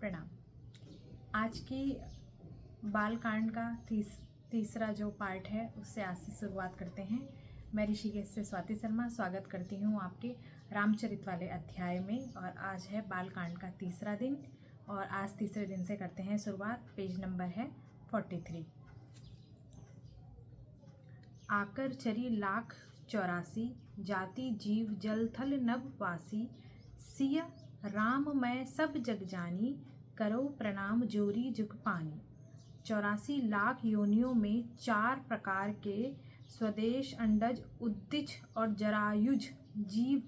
प्रणाम। आज की बालकांड का तीसरा जो पार्ट है उससे आज से शुरुआत करते हैं। मैं ऋषिकेश से स्वाति शर्मा स्वागत करती हूँ आपके रामचरित वाले अध्याय में। और आज है बालकांड का तीसरा दिन और आज तीसरे दिन से करते हैं शुरुआत। पेज नंबर है 43। आकर चरी लाख 84, जाति जीव जल थल नभ वासी, सिय राम मैं सब जग जानी, करो प्रणाम जोरी जुग पानी। 84 लाख योनियों में 4 प्रकार के स्वदेश, अंडज, उद्दिज और जरायुज जीव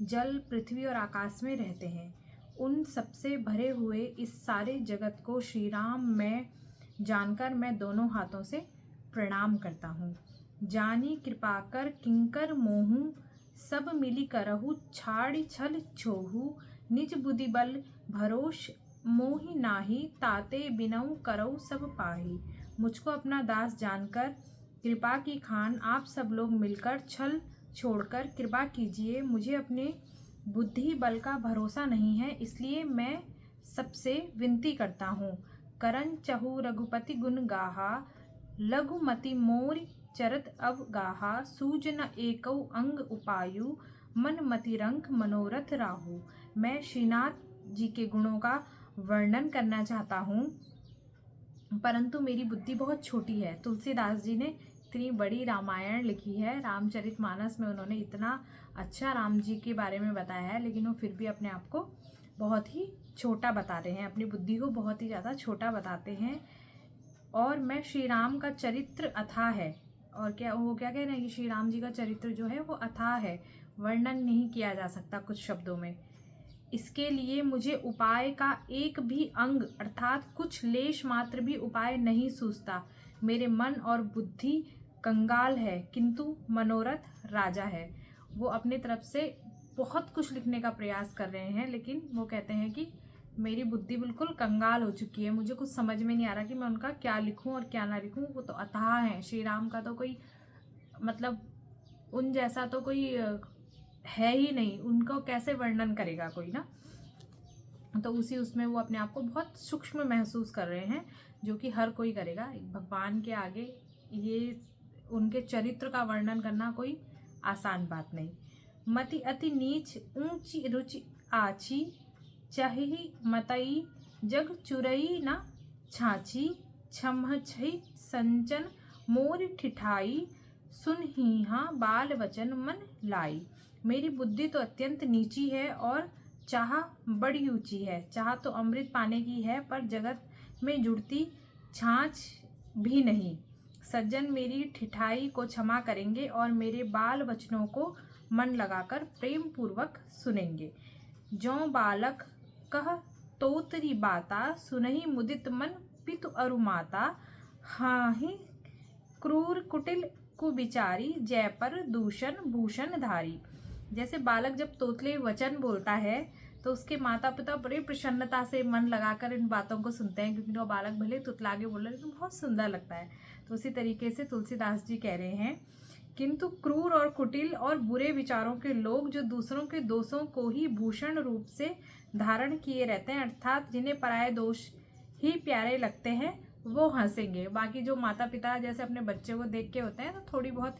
जल, पृथ्वी और आकाश में रहते हैं। उन सबसे भरे हुए इस सारे जगत को श्री राम मैं जानकर मैं दोनों हाथों से प्रणाम करता हूँ। जानी कृपा कर किंकर मोहू, सब मिली करहु छाड़ी छल छोहू, निज बुद्धि बल भरोस मोहि नाही, ताते बिनऊ करऊ सब पाही। मुझको अपना दास जानकर कृपा की खान आप सब लोग मिलकर छल छोड़कर कृपा कीजिए। मुझे अपने बुद्धि बल का भरोसा नहीं है, इसलिए मैं सबसे विनती करता हूँ। करन चहु रघुपति गुण गाहा, लघुमति मोर चरत अवगाहा, सूज न एकौ अंग उपायु, मन मति रंक मनोरथ राहु। मैं श्रीनाथ जी के गुणों का वर्णन करना चाहता हूँ, परंतु मेरी बुद्धि बहुत छोटी है। तुलसीदास जी ने इतनी बड़ी रामायण लिखी है, रामचरितमानस में उन्होंने इतना अच्छा राम जी के बारे में बताया है, लेकिन वो फिर भी अपने आप को बहुत ही छोटा बता रहे हैं, अपनी बुद्धि को बहुत ही ज़्यादा छोटा बताते हैं। और मैं श्री राम का चरित्र अथाह है, और क्या कह रहे हैं कि श्री राम जी का चरित्र जो है वो अथाह है, वर्णन नहीं किया जा सकता कुछ शब्दों में। इसके लिए मुझे उपाय का एक भी अंग अर्थात कुछ लेश मात्र भी उपाय नहीं सूझता। मेरे मन और बुद्धि कंगाल है, किंतु मनोरथ राजा है। वो अपनी तरफ से बहुत कुछ लिखने का प्रयास कर रहे हैं, लेकिन वो कहते हैं कि मेरी बुद्धि बिल्कुल कंगाल हो चुकी है, मुझे कुछ समझ में नहीं आ रहा कि मैं उनका क्या लिखूं और क्या ना लिखूं। वो तो अथाह है, श्री राम का तो कोई मतलब उन जैसा तो कोई है ही नहीं, उनको कैसे वर्णन करेगा कोई ना। तो उसमें वो अपने आप को बहुत सूक्ष्म महसूस कर रहे हैं, जो कि हर कोई करेगा। भगवान के आगे ये उनके चरित्र का वर्णन करना कोई आसान बात नहीं। मति अति नीच ऊंची रुचि आची, चही मतई जग चुरई न छाची, छम छई संचन मोर ठिठाई, सुनहिहा बाल वचन मन लाई। मेरी बुद्धि तो अत्यंत नीची है और चाह बड़ी ऊंची है। चाह तो अमृत पाने की है, पर जगत में जुड़ती छाछ भी नहीं। सज्जन मेरी ठिठाई को क्षमा करेंगे और मेरे बाल वचनों को मन लगाकर प्रेम पूर्वक सुनेंगे। जो बालक कह तोतरी बाता, सुनहि मुदित मन पितु अरु माता, हाहि क्रूर कुटिल कुबिचारी, जय पर दूषण भूषण धारी। जैसे बालक जब तोतले वचन बोलता है तो उसके माता पिता बड़ी प्रसन्नता से मन लगाकर इन बातों को सुनते हैं, क्योंकि वो बालक भले तुतलागे बोल रहे लेकिन बहुत सुंदर लगता है। तो उसी तरीके से तुलसीदास जी कह रहे हैं, किंतु क्रूर और कुटिल और बुरे विचारों के लोग जो दूसरों के दोषों को ही भूषण रूप से धारण किए रहते हैं, अर्थात जिन्हें पराये दोष ही प्यारे लगते हैं, वो हंसेंगे। बाकी जो माता पिता जैसे अपने बच्चे को देख के होते हैं तो थोड़ी बहुत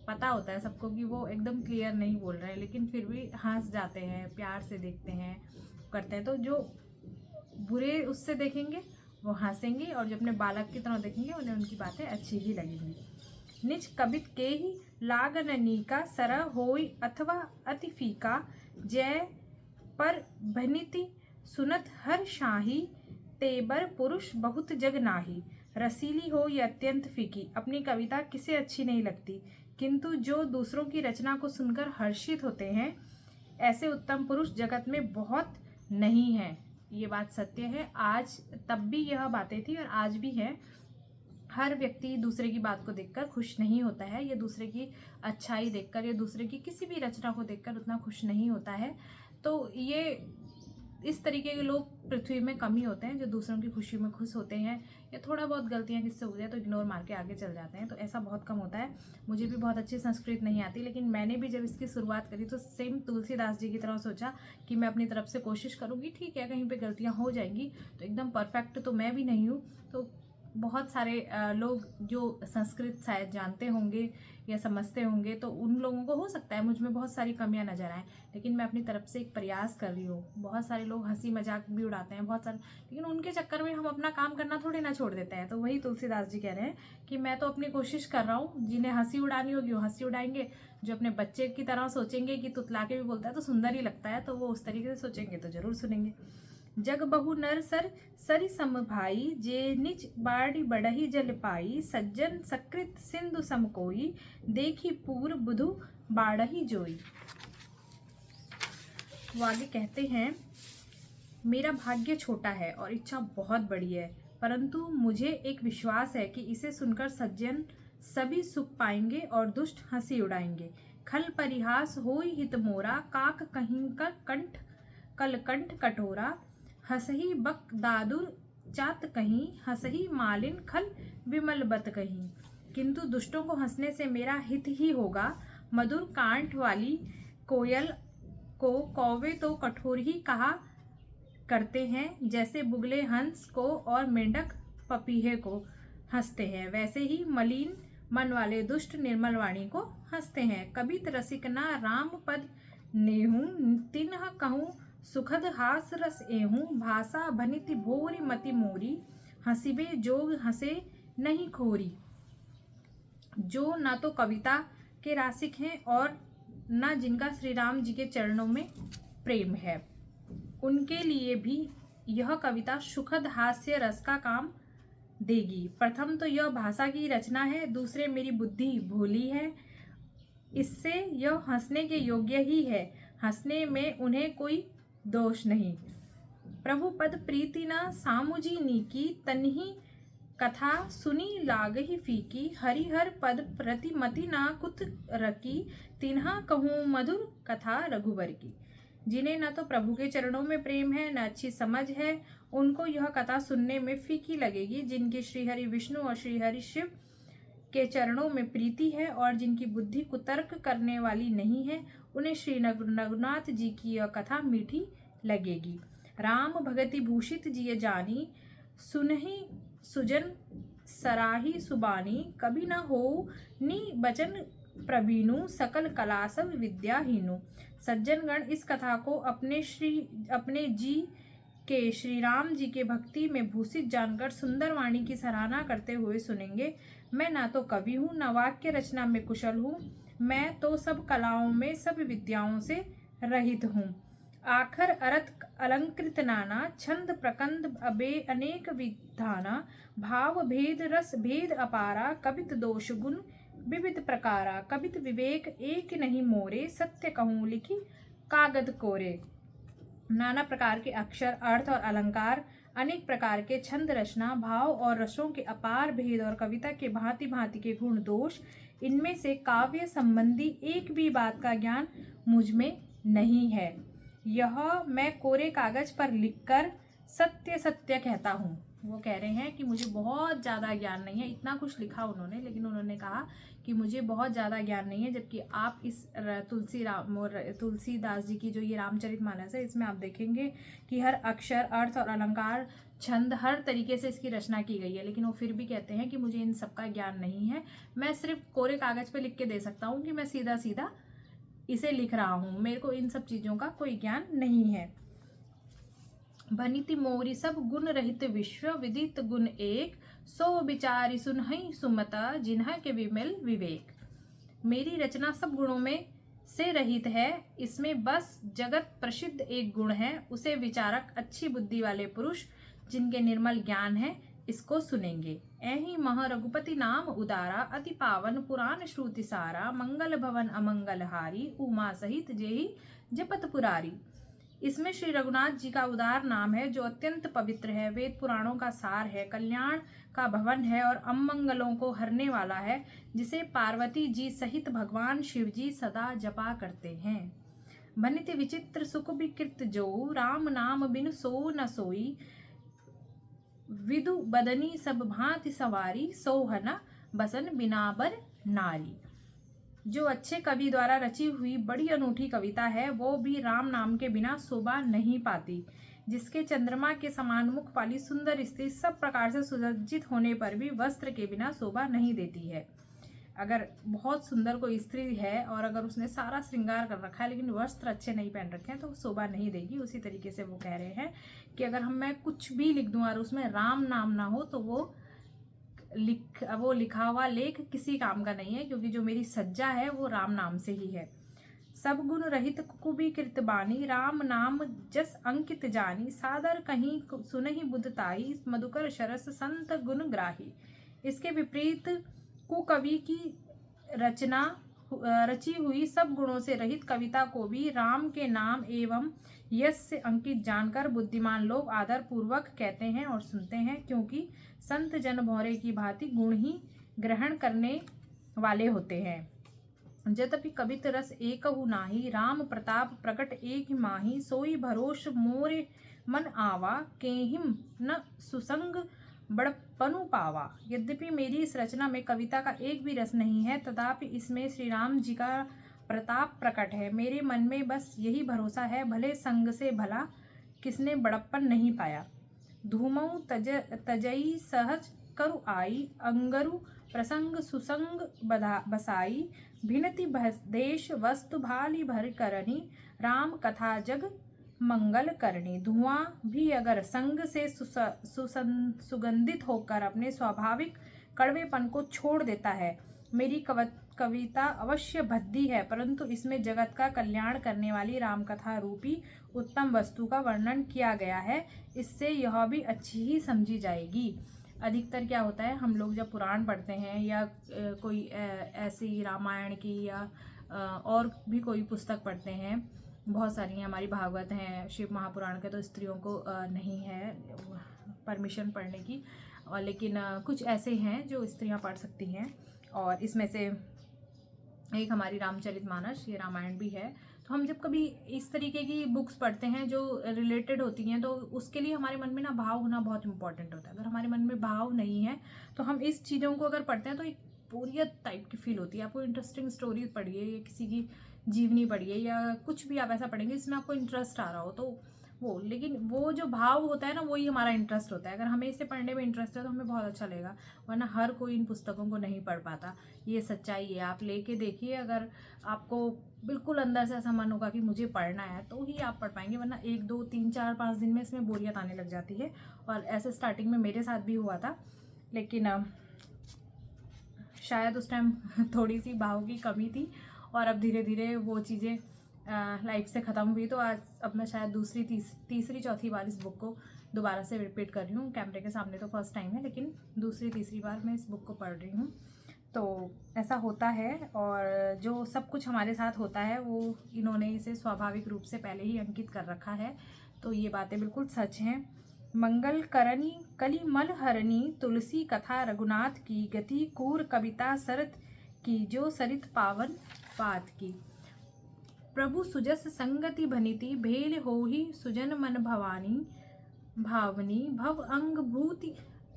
पता होता है सबको कि वो एकदम क्लियर नहीं बोल रहे हैं, लेकिन फिर भी हंस जाते हैं, प्यार से देखते हैं, करते हैं। तो जो बुरे उससे देखेंगे वो हंसेंगे, और जो अपने बालक की तरह देखेंगे उन्हें उनकी बातें अच्छी ही लगेंगी। निज कबित के ही लागन नीका, सरह होई अथवा अति फीका, जय पर भनिति सुनत हर शाही, तेबर पुरुष बहुत जग नाही। रसीली हो या अत्यंत फीकी, अपनी कविता किसे अच्छी नहीं लगती, किंतु जो दूसरों की रचना को सुनकर हर्षित होते हैं, ऐसे उत्तम पुरुष जगत में बहुत नहीं है। ये बात सत्य है, आज तब भी यह बातें थी और आज भी है। हर व्यक्ति दूसरे की बात को देखकर खुश नहीं होता है, या दूसरे की अच्छाई देखकर या दूसरे की किसी भी रचना को देखकर उतना खुश नहीं होता है। तो ये इस तरीके के लोग पृथ्वी में कम ही होते हैं जो दूसरों की खुशी में खुश होते हैं, या थोड़ा बहुत गलतियां किससे हो जाए तो इग्नोर मार के आगे चल जाते हैं। तो ऐसा बहुत कम होता है। मुझे भी बहुत अच्छी संस्कृत नहीं आती, लेकिन मैंने भी जब इसकी शुरुआत करी तो सेम तुलसीदास जी की तरह सोचा कि मैं अपनी तरफ से कोशिश करूँगी। ठीक है, कहीं पर गलतियाँ हो जाएंगी, तो एकदम परफेक्ट तो मैं भी नहीं हूँ। तो बहुत सारे लोग जो संस्कृत शायद जानते होंगे या समझते होंगे, तो उन लोगों को हो सकता है मुझ में बहुत सारी कमियां नजर आएँ, लेकिन मैं अपनी तरफ से एक प्रयास कर रही हूँ। बहुत सारे लोग हंसी मजाक भी उड़ाते हैं बहुत सारे, लेकिन उनके चक्कर में हम अपना काम करना थोड़ी ना छोड़ देते हैं। तो वही तुलसीदास जी कह रहे हैं कि मैं तो अपनी कोशिश कर रहा हूँ, जिन्हें हंसी उड़ानी होगी वो हंसी उड़ाएंगे, जो अपने बच्चे की तरह सोचेंगे कि तुतला के भी बोलता है तो सुंदर ही लगता है, तो वो उस तरीके से सोचेंगे तो जरूर सुनेंगे। जग बहु नर सर सरि सम भाई, जे निज बाड़ी बढ़ही जल पाई, सज्जन सकृत सिंधु सम कोई, देखी पूर बुधु बाढ़ही जोई। वो आगे कहते हैं, मेरा भाग्य छोटा है और इच्छा बहुत बड़ी है, परंतु मुझे एक विश्वास है कि इसे सुनकर सज्जन सभी सुख पाएंगे और दुष्ट हंसी उड़ाएंगे। खल परिहास होई हित मोरा, काक कहीं का कंठ कलकंठ कटोरा, हसही बक दादुर चात कहीं, हसही मालिन खल विमल बत कहीं। किंतु दुष्टों को हंसने से मेरा हित ही होगा। मधुर कांठ वाली कोयल को कौवे तो कठोर ही कहा करते हैं, जैसे बुगले हंस को और मेंढक पपीहे को हंसते हैं, वैसे ही मलिन मन वाले दुष्ट निर्मल वाणी को हंसते हैं। कबित रसिक ना राम पद नेहूं, तिन्ह कहूं सुखद हास रस एहूं, भाषा भनिति भोरी मति मोरी, हंसिबे जोग हंसे नहीं खोरी। जो ना तो कविता के रासिक हैं और ना जिनका श्री राम जी के चरणों में प्रेम है, उनके लिए भी यह कविता सुखद हास्य रस का काम देगी। प्रथम तो यह भाषा की रचना है, दूसरे मेरी बुद्धि भोली है, इससे यह हंसने के योग्य ही है। हंसने में उन्हें कोई दोष नहीं। प्रभु पद प्रीति न सामुजी नीकी, तन्ही कथा सुनी लागहि फीकी, हरिहर पद प्रतिमति ना कुत रकी, तिन्हा कहूँ मधुर कथा रघुवर की। जिन्हें न तो प्रभु के चरणों में प्रेम है न अच्छी समझ है, उनको यह कथा सुनने में फीकी लगेगी। जिनके श्रीहरि विष्णु और श्रीहरि शिव के चरणों में प्रीति है और जिनकी बुद्धि कुतर्क करने वाली नहीं है, उन्हें श्री रघुनाथ जी की यह कथा मीठी लगेगी। राम भगति भूषित जिय जानी, सुनहि सुजन सराही सुबानी, कभी न हो नि बचन प्रवीणु, सकल कला सब विद्याहीनु। सज्जनगण इस कथा को अपने जी के श्री राम जी के भक्ति में भूषित जानकर सुंदर वाणी की सराहना करते हुए सुनेंगे। मैं ना तो कवि हूँ न वाक्य रचना में कुशल हूँ, मैं तो सब कलाओं में सब विद्याओं से रहित हूँ। आखर अरथ अलंकृत नाना, छंद प्रकंद अबे अनेक विधाना, भाव भेद रस भेद अपारा, कवित दोष गुण विविध प्रकारा, कवित विवेक एक नहीं मोरे, सत्य कहूँ लिखी कागद कोरे। नाना प्रकार के अक्षर, अर्थ और अलंकार, अनेक प्रकार के छंद रचना, भाव और रसों के अपार भेद और कविता के भांति भांति के गुण दोष, इनमें से काव्य संबंधी एक भी बात का ज्ञान मुझ में नहीं है। यह मैं कोरे कागज पर लिखकर सत्य सत्य कहता हूँ। वो कह रहे हैं कि मुझे बहुत ज़्यादा ज्ञान नहीं है, इतना कुछ लिखा उन्होंने, लेकिन उन्होंने कहा कि मुझे बहुत ज़्यादा ज्ञान नहीं है। जबकि आप इस तुलसीदास जी की जो ये रामचरितमानस है, इसमें आप देखेंगे कि हर अक्षर, अर्थ और अलंकार, छंद, हर तरीके से इसकी रचना की गई है, लेकिन वो फिर भी कहते हैं कि मुझे इन सब का ज्ञान नहीं है। मैं सिर्फ कोरे कागज पे लिख के दे सकता हूँ कि मैं सीधा सीधा इसे लिख रहा हूँ, मेरे को इन सब चीज़ों का कोई ज्ञान नहीं है। भनिति मोरी सब गुण रहित विश्व, विदित गुण एक, सो विचारी सुनहि सुमता, जिन्ह के विमल विवेक। मेरी रचना सब गुणों में से रहित है, इसमें बस जगत प्रसिद्ध एक गुण है, उसे विचारक अच्छी बुद्धि वाले पुरुष जिनके निर्मल ज्ञान है इसको सुनेंगे। ऐहि मह रघुपति नाम उदारा, अति पावन पुराण श्रुति सारा, मंगल भवन अमंगल हारी, उमा सहित जेहि जपत पुरारी। इसमें श्री रघुनाथ जी का उदार नाम है जो अत्यंत पवित्र है, वेद पुराणों का सार है, कल्याण का भवन है और अमंगलों को हरने वाला है, जिसे पार्वती जी सहित भगवान शिव जी सदा जपा करते हैं। भनित विचित्र सुख विकृत जो, राम नाम बिनु सो न सोई। विदु बदनी सब भांति सवारी, सोहना बसन बिनाबर नारी। जो अच्छे कवि द्वारा रची हुई बड़ी अनूठी कविता है, वो भी राम नाम के बिना शोभा नहीं पाती। जिसके चंद्रमा के समान मुख वाली सुंदर स्त्री सब प्रकार से सुसज्जित होने पर भी वस्त्र के बिना शोभा नहीं देती है। अगर बहुत सुंदर कोई स्त्री है और अगर उसने सारा श्रृंगार कर रखा है लेकिन वस्त्र अच्छे नहीं पहन रखे हैं तो शोभा नहीं देगी। उसी तरीके से वो कह रहे हैं कि अगर मैं कुछ भी लिख दूं और उसमें राम नाम ना हो तो वो लिखा हुआ लेख किसी काम का नहीं है, क्योंकि जो मेरी सज्जा है वो राम नाम से ही है। सब गुण रहित कुबी कृत बानी, राम नाम जस अंकित जानी। सादर कहीं सुनहि बुधताई, मधुकर शरस संत गुण ग्राही। इसके विपरीत कुकवि की रची हुई सब गुणों से रहित कविता को भी राम के नाम एवं यश से अंकित जानकर बुद्धिमान लोग आदर पूर्वक कहते हैं और सुनते हैं, क्योंकि संत जन भौरे की भांति गुण ही ग्रहण करने वाले होते हैं। यद्यपि कवित रस एकहु नाही, राम प्रताप प्रकट एक माही। सोई भरोस मोरे मन आवा, केहिम न सुसंग बड़पनु पावा। यद्यपि मेरी इस रचना में कविता का एक भी रस नहीं है, तथापि इसमें श्री राम जी का प्रताप प्रकट है। मेरे मन में बस यही भरोसा है, भले संग से भला किसने बड़प्पन नहीं पाया। धूमऊ तजई सहज करु आई, अंगरु प्रसंग सुसंग बसाई। भिनति देश वस्तु भाली भर करनी, राम कथा जग मंगल करनी। धुआं भी अगर संग से सुगंधित होकर अपने स्वाभाविक कड़वेपन को छोड़ देता है। मेरी कविता अवश्य भद्दी है, परंतु इसमें जगत का कल्याण करने वाली रामकथा रूपी उत्तम वस्तु का वर्णन किया गया है। इससे यह भी अच्छी ही समझी जाएगी। अधिकतर क्या होता है, हम लोग जब पुराण पढ़ते हैं या कोई ऐसी रामायण की या और भी कोई पुस्तक पढ़ते हैं, बहुत सारी हैं, हमारी भागवत हैं, शिव महापुराण के तो स्त्रियों को नहीं है परमिशन पढ़ने की, और लेकिन कुछ ऐसे हैं जो स्त्रियां पढ़ सकती हैं। और इसमें से एक हमारी रामचरितमानस, ये रामायण भी है। तो हम जब कभी इस तरीके की बुक्स पढ़ते हैं जो रिलेटेड होती हैं, तो उसके लिए हमारे मन में ना भाव होना बहुत इंपॉर्टेंट होता है। अगर हमारे मन में भाव नहीं है तो हम इस चीज़ों को अगर पढ़ते हैं तो एक बोरियत टाइप की फील होती है। आपको इंटरेस्टिंग स्टोरी पढ़िए या किसी की जीवनी पढ़िए या कुछ भी आप ऐसा पढ़ेंगे जिसमें आपको इंटरेस्ट आ रहा हो तो वो, लेकिन वो जो भाव होता है ना, वही हमारा इंटरेस्ट होता है। अगर हमें इसे पढ़ने में इंटरेस्ट है तो हमें बहुत अच्छा लगेगा, वरना हर कोई इन पुस्तकों को नहीं पढ़ पाता। ये सच्चाई है। आप लेके देखिए, अगर आपको बिल्कुल अंदर से ऐसा मन होगा कि मुझे पढ़ना है तो ही आप पढ़ पाएंगे, वरना 1 2 3 4 5 दिन में इसमें बोरियत आने लग जाती है। और ऐसे स्टार्टिंग में मेरे साथ भी हुआ था, लेकिन शायद उस टाइम थोड़ी सी भाव की कमी थी और अब धीरे धीरे वो चीज़ें लाइफ से ख़त्म हुई। तो आज अब मैं शायद तीसरी चौथी बार इस बुक को दोबारा से रिपीट कर रही हूँ। कैमरे के सामने तो फर्स्ट टाइम है, लेकिन दूसरी तीसरी बार मैं इस बुक को पढ़ रही हूँ। तो ऐसा होता है, और जो सब कुछ हमारे साथ होता है वो इन्होंने इसे स्वाभाविक रूप से पहले ही अंकित कर रखा है। तो ये बातें बिल्कुल सच हैं। मंगल करनी कली मल हरनी, तुलसी कथा रघुनाथ की। गति कूर कविता सरत की, जो सरित पावन पात की। प्रभु सुजस संगति भनिति, भेल होहि सुजन मन भावनी। भव अंग भूति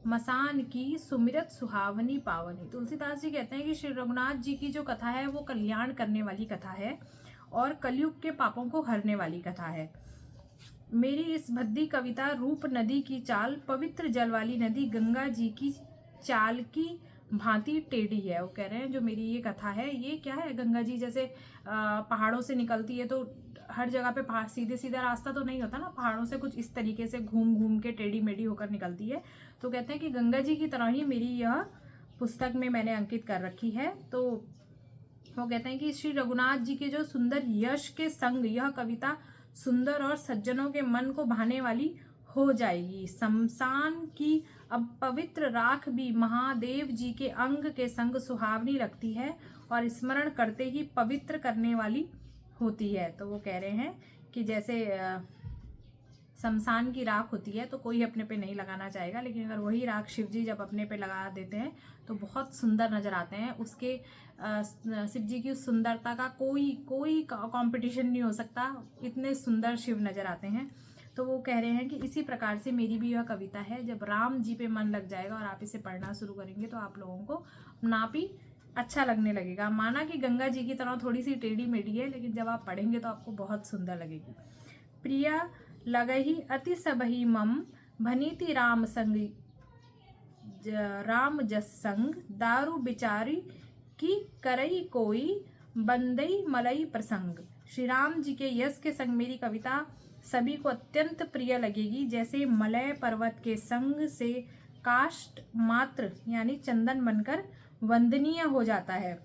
मसान की, सुमिरत सुहावनी पावनी। तुलसीदास जी कहते हैं कि श्री रघुनाथ जी की जो कथा है वो कल्याण करने वाली कथा है और कलयुग के पापों को हरने वाली कथा है। मेरी इस भद्दी कविता रूप नदी की चाल, पवित्र जल वाली नदी गंगा जी की चाल की भांति टेढ़ी है। वो कह रहे हैं जो मेरी ये कथा है ये क्या है, गंगा जी जैसे पहाड़ों से निकलती है तो हर जगह पे सीधे सीधा रास्ता तो नहीं होता ना, पहाड़ों से कुछ इस तरीके से घूम घूम के टेढ़ी मेढ़ी होकर निकलती है। तो कहते हैं कि गंगा जी की तरह ही मेरी यह पुस्तक में मैंने अंकित कर रखी है। तो वो कहते हैं कि श्री रघुनाथ जी के जो सुंदर यश के संग यह कविता सुंदर और सज्जनों के मन को भाने वाली हो जाएगी। शमशान की अब पवित्र राख भी महादेव जी के अंग के संग सुहावनी लगती है और स्मरण करते ही पवित्र करने वाली होती है। तो वो कह रहे हैं कि जैसे शमशान की राख होती है तो कोई अपने पे नहीं लगाना चाहेगा, लेकिन अगर वही राख शिव जी जब अपने पे लगा देते हैं तो बहुत सुंदर नज़र आते हैं। उसके शिव जी की सुंदरता का कोई कंपटीशन नहीं हो सकता, इतने सुंदर शिव नज़र आते हैं। तो वो कह रहे हैं कि इसी प्रकार से मेरी भी यह कविता है, जब राम जी पे मन लग जाएगा और आप इसे पढ़ना शुरू करेंगे तो आप लोगों को नापी अच्छा लगने लगेगा। माना कि गंगा जी की तरह थोड़ी सी टेढ़ी मेढ़ी है, लेकिन जब आप पढ़ेंगे तो आपको बहुत सुंदर लगेगी। प्रिया लगही अति सबही मम भनीति राम संग राम जस संग दारू बिचारी की करई कोई बंदई मलई प्रसंग। श्री राम जी के यश के संग मेरी कविता सभी को अत्यंत प्रिय लगेगी, जैसे मलय पर्वत के संग से काष्ठ मात्र यानी चंदन बनकर वंदनीय हो जाता है।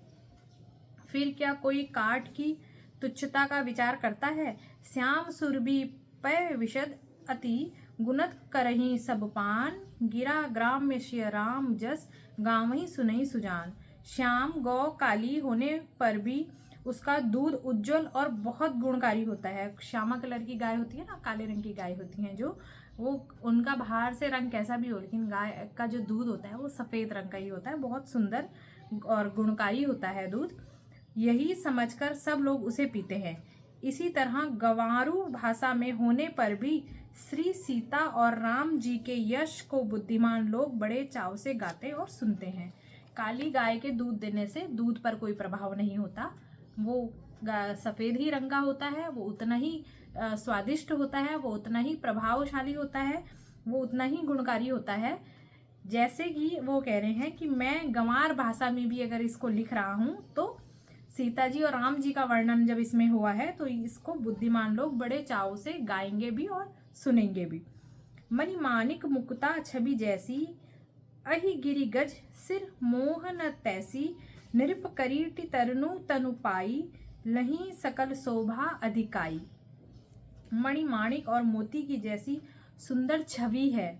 फिर क्या कोई काठ की तुच्छता का विचार करता है? श्याम सुरभि पय विशद अति गुणत करही सब पान, गिरा ग्राम में श्री राम जस गावही सुनई सुजान। श्याम गौ काली होने पर भी उसका दूध उज्जवल और बहुत गुणकारी होता है। श्यामा कलर की गाय होती है ना, काले रंग की गाय होती हैं जो, वो उनका बाहर से रंग कैसा भी हो, लेकिन गाय का जो दूध होता है वो सफ़ेद रंग का ही होता है, बहुत सुंदर और गुणकारी होता है दूध। यही समझकर सब लोग उसे पीते हैं। इसी तरह गंवारू भाषा में होने पर भी श्री सीता और राम जी के यश को बुद्धिमान लोग बड़े चाव से गाते और सुनते हैं। काली गाय के दूध देने से दूध पर कोई प्रभाव नहीं होता, वो सफ़ेद ही रंग का होता है, वो उतना ही स्वादिष्ट होता है, वो उतना ही प्रभावशाली होता है, वो उतना ही गुणकारी होता है। जैसे कि वो कह रहे हैं कि मैं गंवार भाषा में भी अगर इसको लिख रहा हूँ तो सीता जी और राम जी का वर्णन जब इसमें हुआ है तो इसको बुद्धिमान लोग बड़े चाव से गाएंगे भी और सुनेंगे भी। मणिमाणिक मुक्ता छवि जैसी अहि गिरि गज सिर मोहन तैसी, नृप करीटि तरनु तनु पाई, लही सकल शोभा अधिकाई। मणिमाणिक और मोती की जैसी सुंदर छवि है,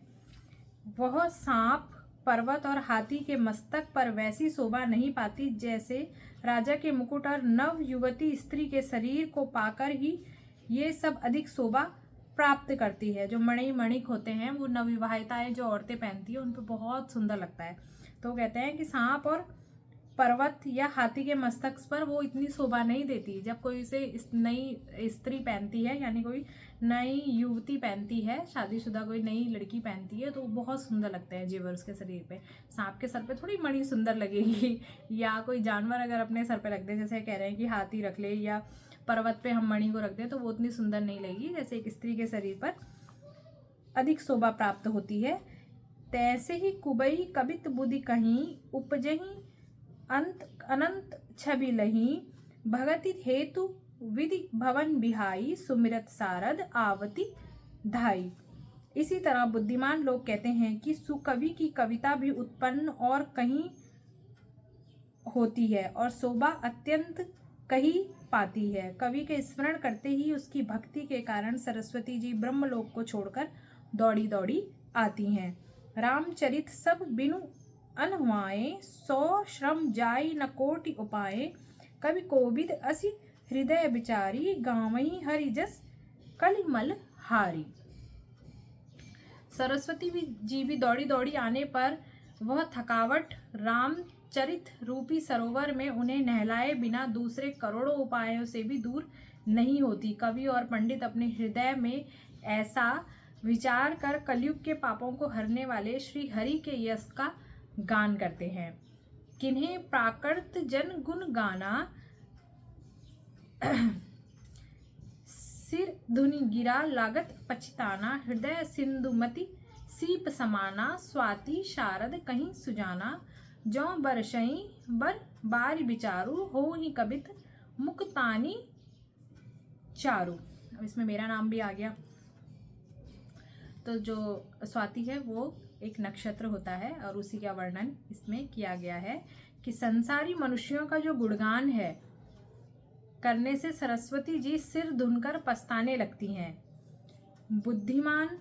वह सांप पर्वत और हाथी के मस्तक पर वैसी शोभा नहीं पाती जैसे राजा के मुकुट और नव युवती स्त्री के शरीर को पाकर ही ये सब अधिक शोभा प्राप्त करती है। जो मणिक होते हैं वो नवविवाहिताएं जो औरतें पहनती हैं उन पर बहुत सुंदर लगता है। तो कहते हैं कि सांप और पर्वत या हाथी के मस्तक पर वो इतनी शोभा नहीं देती, जब कोई इसे नई स्त्री पहनती है यानी कोई नई युवती पहनती है, शादीशुदा कोई नई लड़की पहनती है तो बहुत सुंदर लगते हैं जेवर उसके शरीर पे। सांप के सर पे थोड़ी मणि सुंदर लगेगी, या कोई जानवर अगर अपने सर पे रख दे, जैसे कह रहे हैं कि हाथी रख ले या पर्वत पे हम मणि को रख दें तो वो उतनी सुंदर नहीं लगेगी जैसे एक स्त्री के शरीर पर अधिक शोभा प्राप्त होती है। तैसे ही कुबई कबित बुद्धि कहीं उपजही अंत अनंत छवि लही, भगति हेतु विधि भवन बिहाई, सुमिरत सारद आवती धाई। इसी तरह बुद्धिमान लोग कहते हैं कि सुकवि की कविता भी उत्पन्न और कहीं होती है और शोभा अत्यंत कहीं पाती है। कवि के स्मरण करते ही उसकी भक्ति के कारण सरस्वती जी ब्रह्मलोक को छोड़कर दौड़ी दौड़ी आती हैं। रामचरित सब बिनु अनहुआए, 100 श्रम जाई न कोटि उपाय, कवि कोविद असि हृदय बिचारी, गावही हरि जस कलिमल हारी। सरस्वती जी भी दौड़ी दौड़ी आने पर वह थकावट रामचरित रूपी सरोवर में उन्हें नहलाए बिना दूसरे करोड़ों उपायों से भी दूर नहीं होती। कवि और पंडित अपने हृदय में ऐसा विचार कर कलयुग के पापों को हरने वाले श्री हरि के यश का गान करते हैं। किन्हें प्राकृत जन गुण गाना, सिर धुनि गिरा लागत पछताना, हृदय सिंधुमति सीप समाना, स्वाति शारद कहीं सुजाना, जौ बरसई बर बारी बिचारू, हो ही कबित मुक्तानी चारू। अब इसमें मेरा नाम भी आ गया। तो जो स्वाति है वो एक नक्षत्र होता है और उसी का वर्णन इसमें किया गया है कि संसारी मनुष्यों का जो गुणगान है करने से सरस्वती जी सिर धुनकर पछताने लगती हैं। बुद्धिमान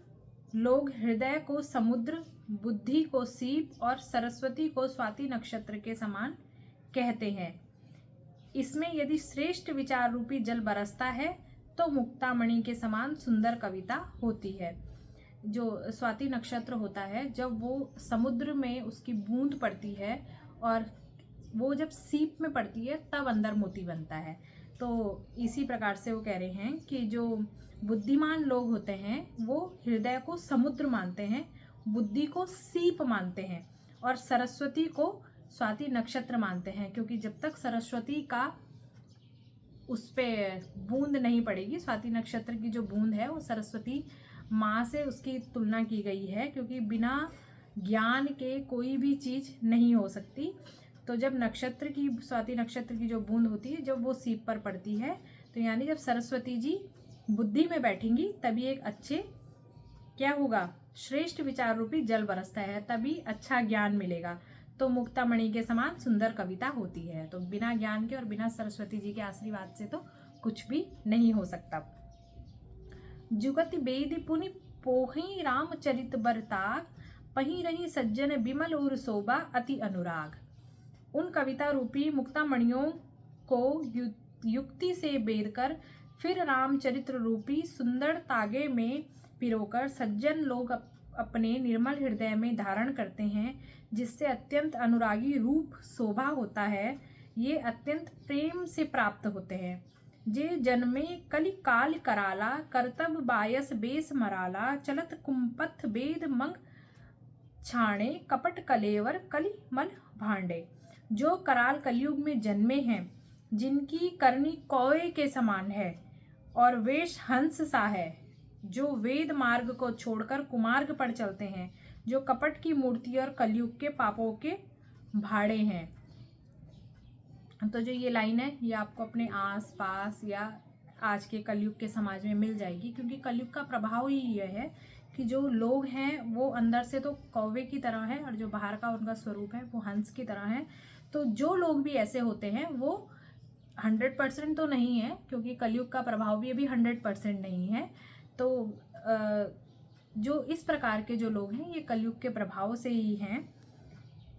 लोग हृदय को समुद्र, बुद्धि को सीप और सरस्वती को स्वाति नक्षत्र के समान कहते हैं। इसमें यदि श्रेष्ठ विचार रूपी जल बरसता है तो मुक्तामणि के समान सुंदर कविता होती है। जो स्वाति नक्षत्र होता है, जब वो समुद्र में उसकी बूंद पड़ती है और वो जब सीप में पड़ती है तब अंदर मोती बनता है। तो इसी प्रकार से वो कह रहे हैं कि जो बुद्धिमान लोग होते हैं वो हृदय को समुद्र मानते हैं, बुद्धि को सीप मानते हैं और सरस्वती को स्वाति नक्षत्र मानते हैं, क्योंकि जब तक सरस्वती का उस पे बूंद नहीं पड़ेगी, स्वाति नक्षत्र की जो बूंद है वो सरस्वती माँ से उसकी तुलना की गई है, क्योंकि बिना ज्ञान के कोई भी चीज़ नहीं हो सकती। तो जब नक्षत्र की, स्वाति नक्षत्र की जो बूंद होती है जब वो सीप पर पड़ती है, तो यानी जब सरस्वती जी बुद्धि में बैठेंगी तभी एक अच्छे क्या होगा, श्रेष्ठ विचार रूपी जल बरसता है, तभी अच्छा ज्ञान मिलेगा। तो मुक्तामणि के समान सुंदर कविता होती है। तो बिना ज्ञान के और बिना सरस्वती जी के आशीर्वाद से तो कुछ भी नहीं हो सकता। जुगति बेद पुनि पोहि रामचरित बरताग, पही रही सज्जन बिमल उर शोभा अति अनुराग। उन कविता रूपी मुक्तामणियों को युक्ति से बेद कर फिर रामचरित्र रूपी सुंदर तागे में पिरोकर सज्जन लोग अपने निर्मल हृदय में धारण करते हैं, जिससे अत्यंत अनुरागी रूप शोभा होता है। ये अत्यंत प्रेम से प्राप्त होते हैं। जे जन्मे कलि काल कराला, करतब बायस बेस मराला, चलत कुंपथ बेद मंग छाणे, कपट कलेवर कलि मल भांडे। जो कराल कलयुग में जन्मे हैं, जिनकी करनी कौए के समान है और वेश हंस सा है, जो वेद मार्ग को छोड़कर कुमार्ग पर चलते हैं, जो कपट की मूर्ति और कलयुग के पापों के भाड़े हैं। तो जो ये लाइन है ये आपको अपने आस पास या आज के कलयुग के समाज में मिल जाएगी, क्योंकि कलयुग का प्रभाव ही यह है कि जो लोग हैं वो अंदर से तो कौवे की तरह है और जो बाहर का उनका स्वरूप है वो हंस की तरह है। तो जो लोग भी ऐसे होते हैं वो 100% तो नहीं है, क्योंकि कलयुग का प्रभाव भी अभी 100% नहीं है। तो जो इस प्रकार के जो लोग हैं ये कलयुग के प्रभाव से ही हैं।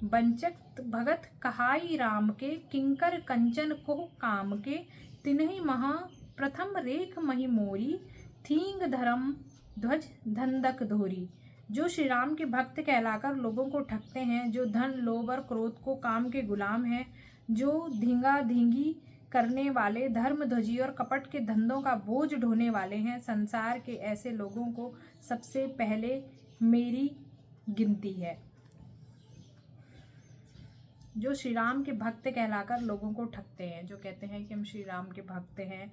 बंचक भगत कहाई राम के, किंकर कंचन को काम के, तिन्हि महा प्रथम रेख मही मोरी, थींग धर्म ध्वज धंधक धोरी। जो श्री राम के भक्त कहलाकर लोगों को ठगते हैं, जो धन लोभ और क्रोध को काम के गुलाम हैं, जो धींगा धींगी करने वाले, धर्म ध्वजी और कपट के धंधों का बोझ ढोने वाले हैं, संसार के ऐसे लोगों को सबसे पहले मेरी गिनती है। जो श्री राम के भक्त कहलाकर लोगों को ठगते हैं, जो कहते हैं कि हम श्री राम के भक्त हैं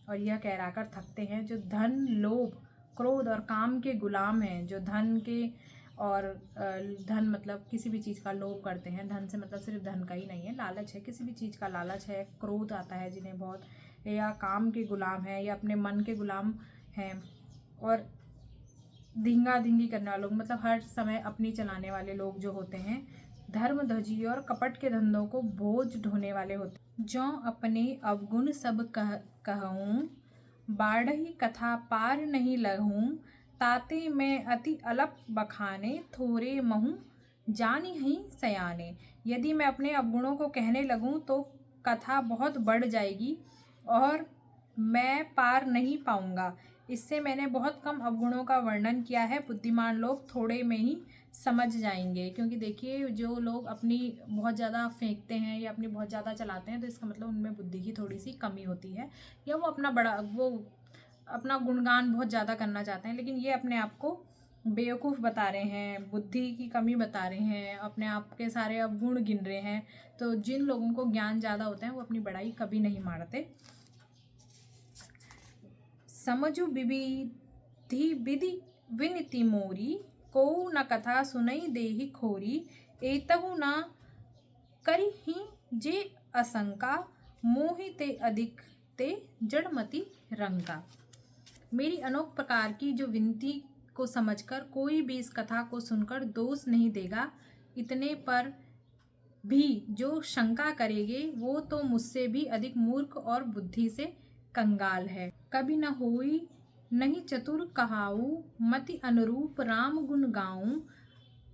और यह कहलाकर ठगते हैं, जो धन लोभ क्रोध और काम के गुलाम हैं, जो धन के और धन मतलब किसी भी चीज़ का लोभ करते हैं, धन से मतलब सिर्फ धन का ही नहीं है, लालच है, किसी भी चीज़ का लालच है, क्रोध आता है जिन्हें बहुत, या काम के गुलाम है या अपने मन के गुलाम हैं, और धींगा धींगी करने वाले लोग मतलब हर समय अपनी चलाने वाले लोग जो होते हैं, धर्म ध्वजी और कपट के धंधों को बोझ ढोने वाले होते हैं। जो अपने अवगुण सब कहूँ, बाढ़ही कथा पार नहीं लगूँ, ताते मैं अति अलप बखाने, थोरे महूँ जानी ही सयाने। यदि मैं अपने अवगुणों को कहने लगूँ तो कथा बहुत बढ़ जाएगी और मैं पार नहीं पाऊँगा। इससे मैंने बहुत कम अवगुणों का वर्णन किया है, बुद्धिमान लोग थोड़े में ही समझ जाएंगे। क्योंकि देखिए जो लोग अपनी बहुत ज़्यादा फेंकते हैं या अपनी बहुत ज़्यादा चलाते हैं तो इसका मतलब उनमें बुद्धि की थोड़ी सी कमी होती है, या वो अपना गुणगान बहुत ज़्यादा करना चाहते हैं, लेकिन ये अपने आप को बेवकूफ़ बता रहे हैं, बुद्धि की कमी बता रहे हैं, अपने आप के सारे अवगुण गिन रहे हैं। तो जिन लोगों को ज्ञान ज़्यादा होता है वो अपनी बड़ाई कभी नहीं मारते। समझु विधि विधि विनति मोरी, को न कथा सुनई देहि खोरी, एतहु न करिहि जे असंका, मोहि ते अधिक ते जड़मति रंका। मेरी अनोख प्रकार की जो विनती को समझकर कोई भी इस कथा को सुनकर दोष नहीं देगा, इतने पर भी जो शंका करेंगे वो तो मुझसे भी अधिक मूर्ख और बुद्धि से कंगाल है। कभी न होई नहीं चतुर कहाऊ, मति अनुरूप राम गुण गाऊं,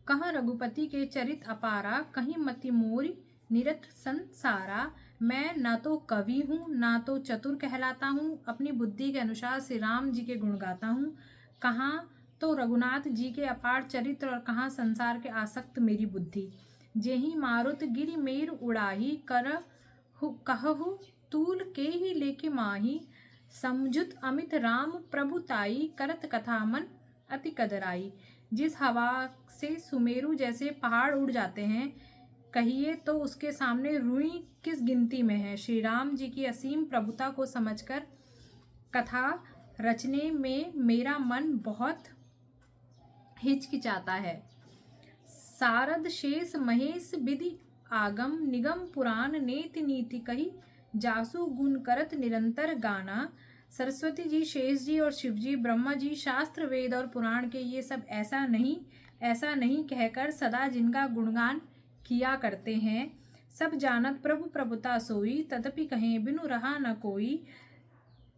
कहाँ रघुपति के चरित अपारा, कहीं मति मोरी निरत संसारा, मैं न तो कवि हूँ ना तो चतुर कहलाता हूँ, अपनी बुद्धि के अनुसार श्री राम जी के गुण गाता हूँ। कहाँ तो रघुनाथ जी के अपार चरित्र और कहाँ संसार के आसक्त मेरी बुद्धि। जेहि मारुत गिरि मेर उड़ाही कहहु तूल के ही लेके माही। समझुत अमित राम प्रभुताई करत कथा मन अति कदराई। जिस हवा से सुमेरु जैसे पहाड़ उड़ जाते हैं, कहिए तो उसके सामने रुई किस गिनती में है। श्री राम जी की असीम प्रभुता को समझकर कथा रचने में मेरा मन बहुत हिचकिचाता है। सारद शेष महेश विधि आगम निगम पुराण नेति नीति कही। जासु गुण करत निरंतर गाना। सरस्वती जी, शेष जी और शिव जी, ब्रह्मा जी, शास्त्र वेद और पुराण के ये सब ऐसा नहीं कहकर सदा जिनका गुणगान किया करते हैं। सब जानत प्रभु प्रभुता सोई, तदपि कहें बिनु रहा न कोई।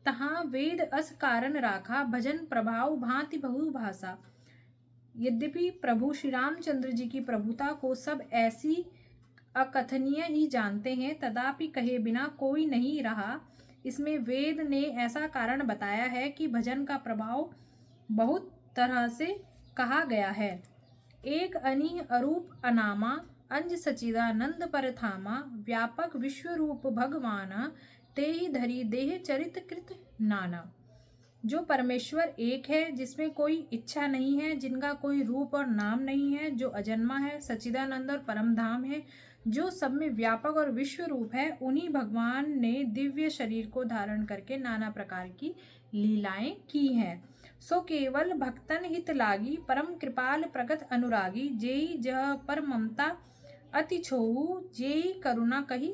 तहाँ वेद अस कारण राखा, भजन प्रभाव भांति बहु भाषा। यद्यपि प्रभु श्री रामचंद्र जी की प्रभुता को सब ऐसी अकथनीय ही जानते हैं, तथापि कहे बिना कोई नहीं रहा। इसमें वेद ने ऐसा कारण बताया है कि भजन का प्रभाव बहुत तरह से कहा गया है। एक अनीह अरूप अनामा, अंज सचिदानंद परथामा। व्यापक विश्वरूप भगवाना, तेहि धरी देह चरित कृत नाना। जो परमेश्वर एक है, जिसमें कोई इच्छा नहीं है, जिनका कोई रूप और नाम नहीं है, जो अजन्मा है, सच्चिदानंद और परम धाम है, जो सब में व्यापक और विश्व रूप है, उन्हीं भगवान ने दिव्य शरीर को धारण करके नाना प्रकार की लीलाएं की हैं। सो केवल भक्तन हित लागी, परम कृपाल प्रगत अनुरागी। जेहि जह पर ममता अति छोहु, जेहि करुणा कही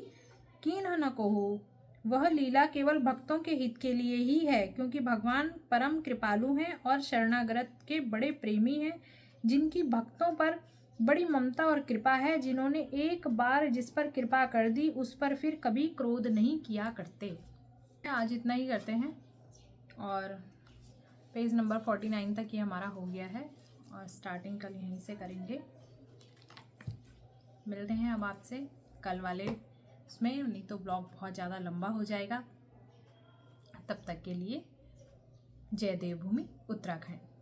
कीन्ह न कोहु। वह लीला केवल भक्तों के हित के लिए ही है, क्योंकि भगवान परम कृपालु हैं और शरणागत के बड़े प्रेमी हैं, जिनकी भक्तों पर बड़ी ममता और कृपा है। जिन्होंने एक बार जिस पर कृपा कर दी, उस पर फिर कभी क्रोध नहीं किया करते। आज इतना ही करते हैं और पेज नंबर 49 तक ये हमारा हो गया है और स्टार्टिंग कल यहीं से करेंगे। मिलते हैं अब आपसे कल वाले उसमें, नहीं तो ब्लॉग बहुत ज़्यादा लंबा हो जाएगा। तब तक के लिए जय देवभूमि उत्तराखंड।